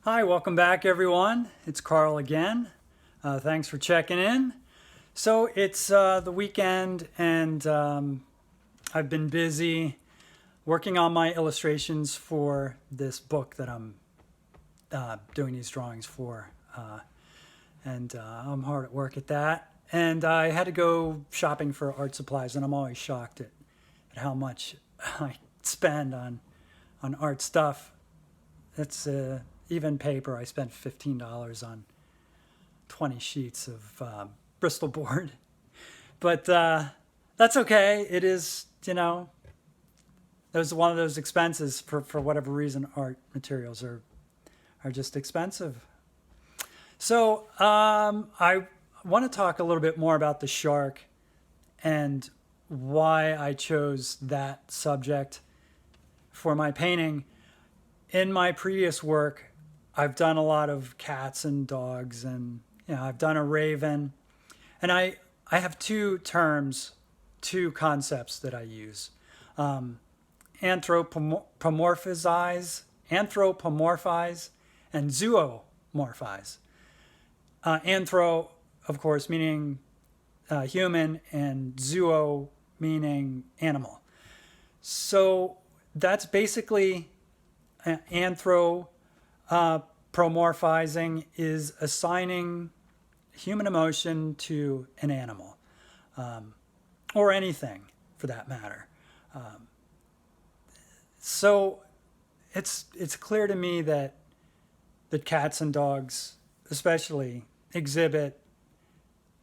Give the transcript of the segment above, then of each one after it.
Hi, welcome back, everyone. It's Carl again. Thanks for checking in. So it's the weekend, and I've been busy working on my illustrations for this book that I'm doing these drawings for. And I'm hard at work at that. And I had to go shopping for art supplies, and I'm always shocked at how much I spend on art stuff. It's even paper. I spent $15 on 20 sheets of Bristol board. But that's okay. It is, there's one of those expenses for whatever reason. Art materials are just expensive. So I want to talk a little bit more about the shark and why I chose that subject for my painting. In my previous work, I've done a lot of cats and dogs, and I've done a raven. And I have two terms, two concepts that I use. Anthropomorphize, and zoomorphize. Anthro, of course, meaning human, and zoo meaning animal. So that's basically anthropomorphizing is assigning human emotion to an animal, or anything for that matter. So it's clear to me that cats and dogs, especially, exhibit,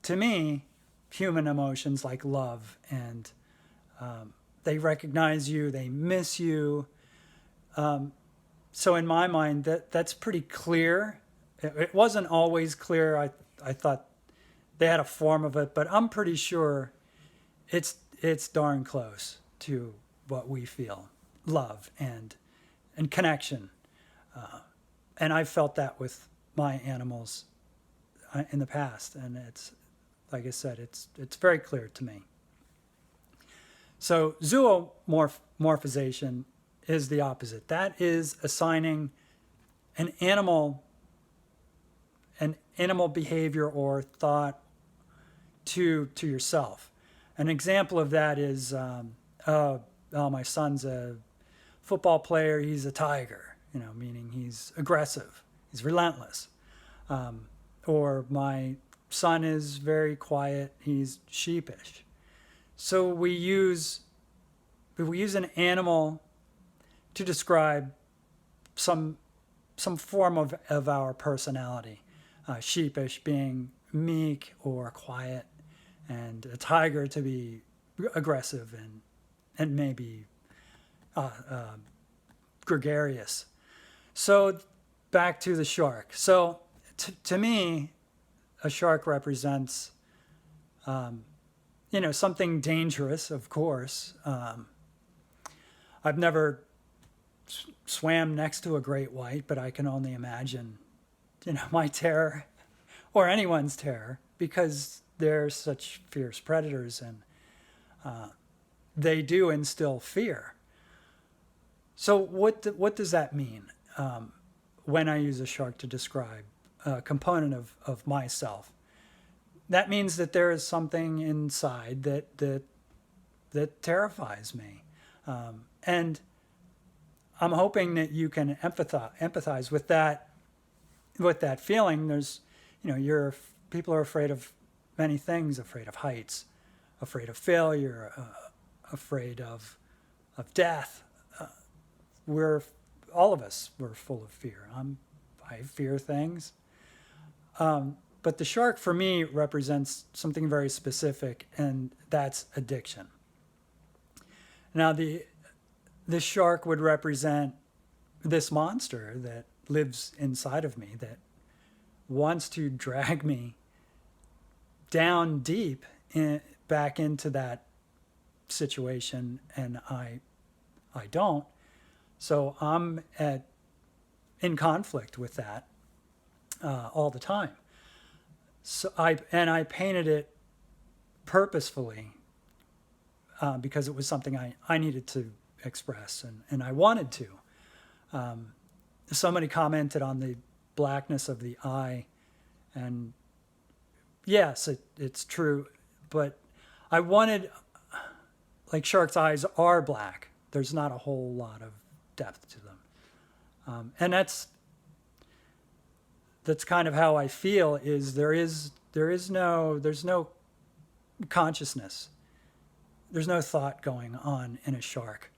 to me, human emotions like love, and they recognize you, they miss you. So in my mind, that's pretty clear. It wasn't always clear. I thought they had a form of it, but I'm pretty sure it's darn close to what we feel, love and connection. And I've felt that with my animals in the past, and it's, like I said, it's very clear to me. So zoomorphization is the opposite. That is assigning an animal behavior or thought to yourself. An example of that is, my son's a football player. He's a tiger, meaning he's aggressive, he's relentless. Or my son is very quiet, he's sheepish. So we use an animal to describe some form of our personality. Sheepish being meek or quiet, and a tiger to be aggressive and maybe gregarious. So back to the shark. So to me, a shark represents something dangerous, of course. I've never swam next to a great white, but I can only imagine, my terror or anyone's terror, because they're such fierce predators, and they do instill fear. So what does that mean when I use a shark to describe a component of myself? That means that there is something inside that terrifies me, and I'm hoping that you can empathize with that feeling. There's, people are afraid of many things: afraid of heights, afraid of failure, afraid of death. We're all of us. We're full of fear. I fear things. But the shark, for me, represents something very specific, and that's addiction. Now, the shark would represent this monster that lives inside of me, that wants to drag me down deep back into that situation, and I don't. So I'm in conflict with that all the time. So I painted it purposefully because it was something I needed to express, and I wanted to. Somebody commented on blackness of the eye. And yes, it's true. But I wanted, like sharks' eyes are black. There's not a whole lot of depth to them. And that's kind of how I feel, is there's no consciousness. There's no thought going on in a shark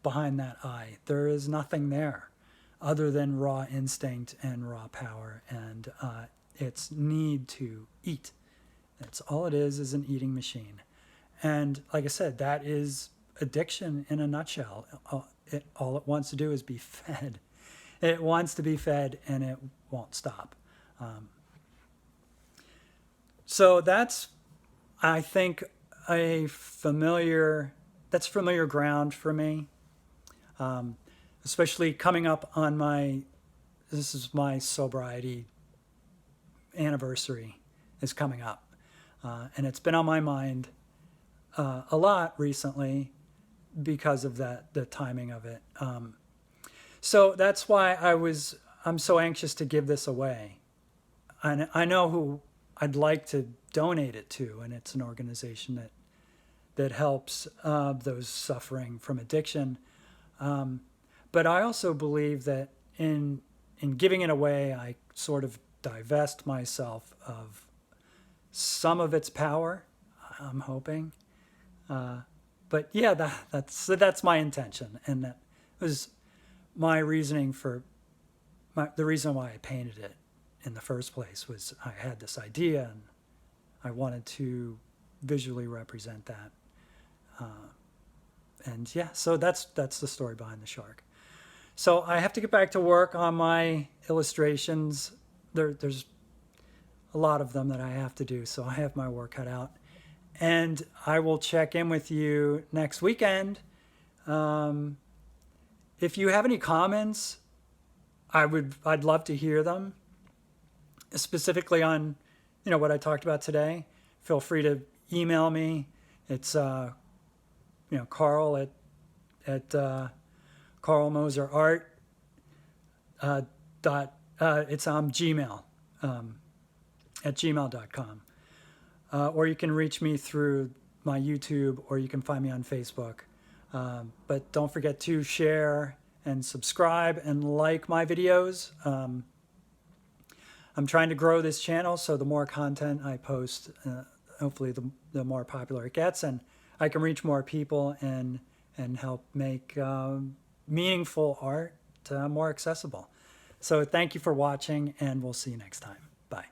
behind that eye. There is nothing there other than raw instinct and raw power and its need to eat. That's all it is an eating machine. And like I said, that is addiction in a nutshell. All it wants to do is be fed. It wants to be fed, and it won't stop. So that's, I think, familiar ground for me, especially coming up on this is my sobriety anniversary is coming up. And it's been on my mind a lot recently because of the timing of it. So that's why I'm so anxious to give this away. And I know who I'd like to donate it to, and it's an organization that helps those suffering from addiction. But I also believe that in giving it away, I sort of divest myself of some of its power, I'm hoping. But yeah, that's my intention, and that was my reasoning for the reason why I painted it in the first place. Was I had this idea and I wanted to visually represent that. And yeah, so that's the story behind the shark. So I have to get back to work on my illustrations. There's a lot of them that I have to do, so I have my work cut out. And I will check in with you next weekend. If you have any comments, I'd love to hear them, specifically on what I talked about today. Feel free to email me. It's Carl at Carl Moser Art it's on Gmail at gmail.com. Or you can reach me through my YouTube, or you can find me on Facebook. But don't forget to share and subscribe and like my videos. I'm trying to grow this channel, so the more content I post, hopefully the more popular it gets, and I can reach more people and help make meaningful art more accessible. So thank you for watching, and we'll see you next time. Bye.